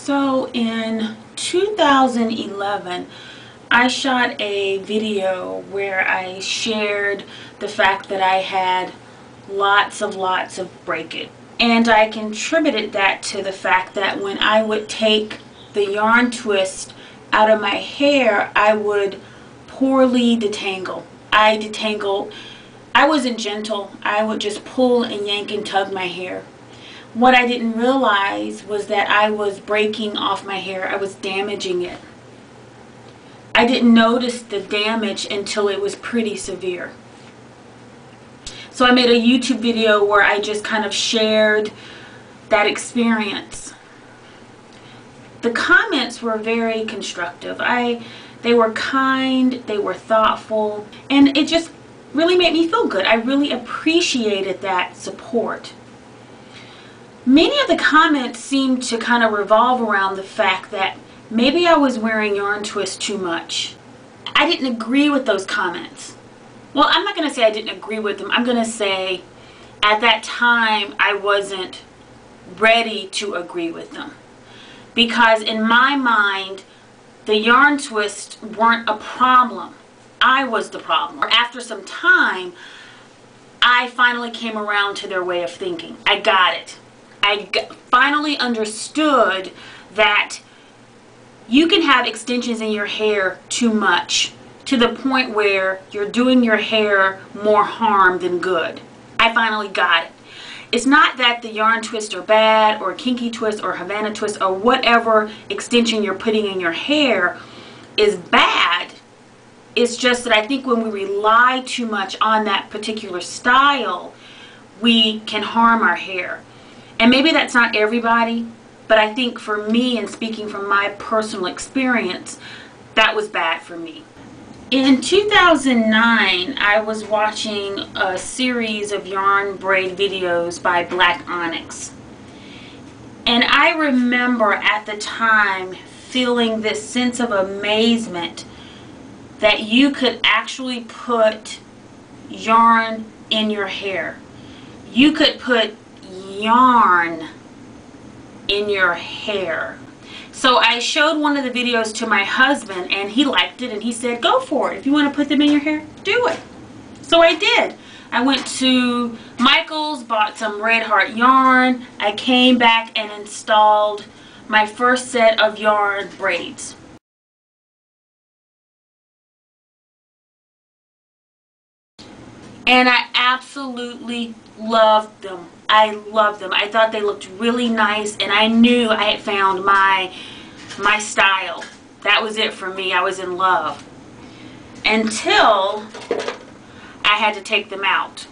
So in 2011, I shot a video where I shared the fact that I had lots of breakage. And I contributed that to the fact that when I would take the yarn twist out of my hair, I would poorly detangle. I wasn't gentle. I would just pull and yank and tug my hair. What I didn't realize was that I was breaking off my hair. I was damaging it. I didn't notice the damage until it was pretty severe. So I made a YouTube video where I just kind of shared that experience. The comments were very constructive. They were kind, they were thoughtful, and it just really made me feel good. I really appreciated that support. Many of the comments seemed to kind of revolve around the fact that maybe I was wearing yarn twists too much. I didn't agree with those comments. Well, I'm not going to say I didn't agree with them. I'm going to say at that time I wasn't ready to agree with them. Because in my mind, the yarn twists weren't a problem. I was the problem. After some time, I finally came around to their way of thinking. I got it. I finally understood that you can have extensions in your hair too much, to the point where you're doing your hair more harm than good. I finally got it. It's not that the yarn twists are bad, or kinky twist, or Havana twist, or whatever extension you're putting in your hair is bad. It's just that I think when we rely too much on that particular style, we can harm our hair. And maybe that's not everybody, but I think for me, and speaking from my personal experience, that was bad for me. In 2009, I was watching a series of yarn braid videos by Black Onyx. And I remember at the time feeling this sense of amazement that you could actually put yarn in your hair. You could put yarn in your hair. So I showed one of the videos to my husband, and he liked it, and he said, go for it. If you want to put them in your hair, do it. So I did. I went to Michael's, bought some Red Heart yarn. I came back and installed my first set of yarn braids. And I absolutely loved them. I loved them. I thought they looked really nice, and I knew I had found my style. That was it for me. I was in love. Until I had to take them out.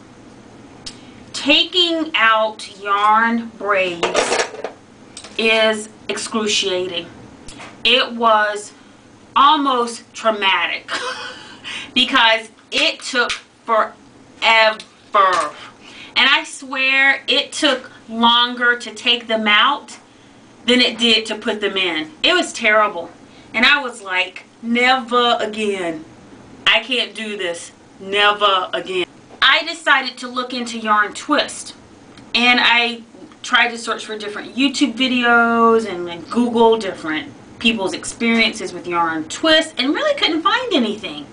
Taking out yarn braids is excruciating. It was almost traumatic because it took forever. And I swear it took longer to take them out than it did to put them in. It was terrible. And I was like, never again. I can't do this. Never again. I decided to look into yarn twist. And I tried to search for different YouTube videos and Google different people's experiences with yarn twist, and really couldn't find anything.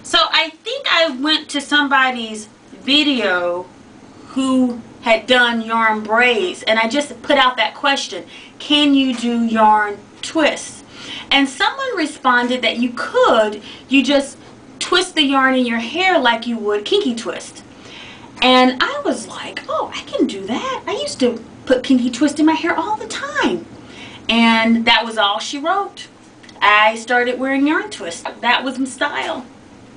So I think I went to somebody's video who had done yarn braids, and I just put out that question, can you do yarn twists? And someone responded that you could. You just twist the yarn in your hair like you would kinky twist. And I was like, oh, I can do that. I used to put kinky twist in my hair all the time. And that was all she wrote. I started wearing yarn twist. That was my style.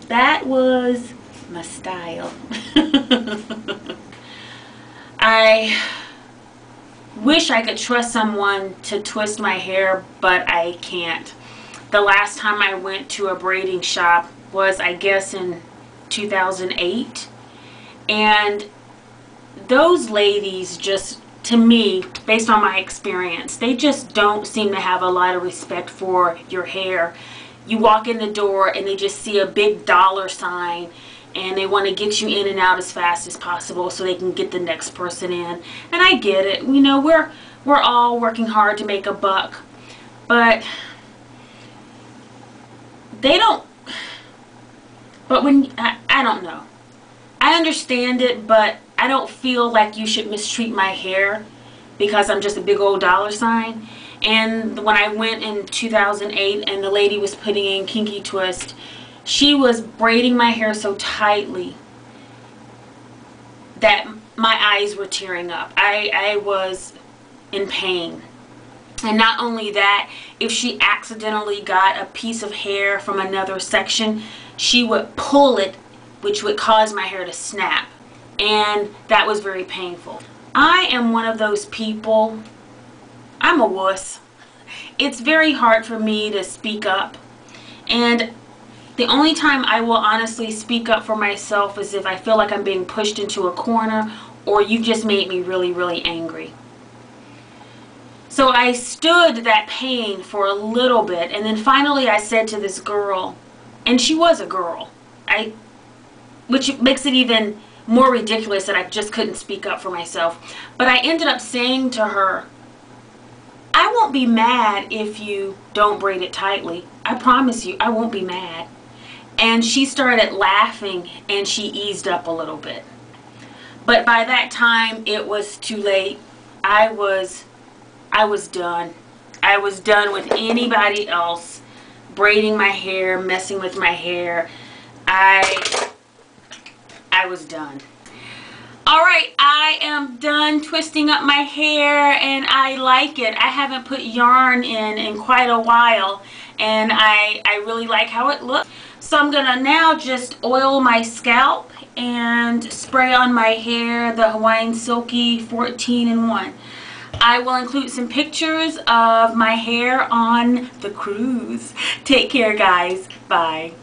That was my style. I wish I could trust someone to twist my hair, but I can't. The last time I went to a braiding shop was, I guess, in 2008. And those ladies just, to me, based on my experience, they just don't seem to have a lot of respect for your hair. You walk in the door and they just see a big dollar sign, and they want to get you in and out as fast as possible so they can get the next person in. And I get it. You know, we're all working hard to make a buck. but they don't, but when, I don't know. I understand it, but I don't feel like you should mistreat my hair because I'm just a big old dollar sign. And when I went in 2008 and the lady was putting in kinky twist, she was braiding my hair so tightly that my eyes were tearing up. I was in pain. And not only that, if she accidentally got a piece of hair from another section, she would pull it, which would cause my hair to snap. And that was very painful. I am one of those people, I'm a wuss. It's very hard for me to speak up. And the only time I will honestly speak up for myself is if I feel like I'm being pushed into a corner or you just made me really, really angry. So I stood that pain for a little bit, and then finally I said to this girl, and she was a girl, which makes it even more ridiculous that I just couldn't speak up for myself. But I ended up saying to her, I won't be mad if you don't braid it tightly. I promise you, I won't be mad. And she started laughing and she eased up a little bit. But by that time, it was too late. I was done. I was done with anybody else braiding my hair, messing with my hair. I was done. Alright, I am done twisting up my hair and I like it. I haven't put yarn in quite a while and I really like how it looks. So I'm going to now just oil my scalp and spray on my hair the Hawaiian Silky 14-in-1. I will include some pictures of my hair on the cruise. Take care, guys. Bye.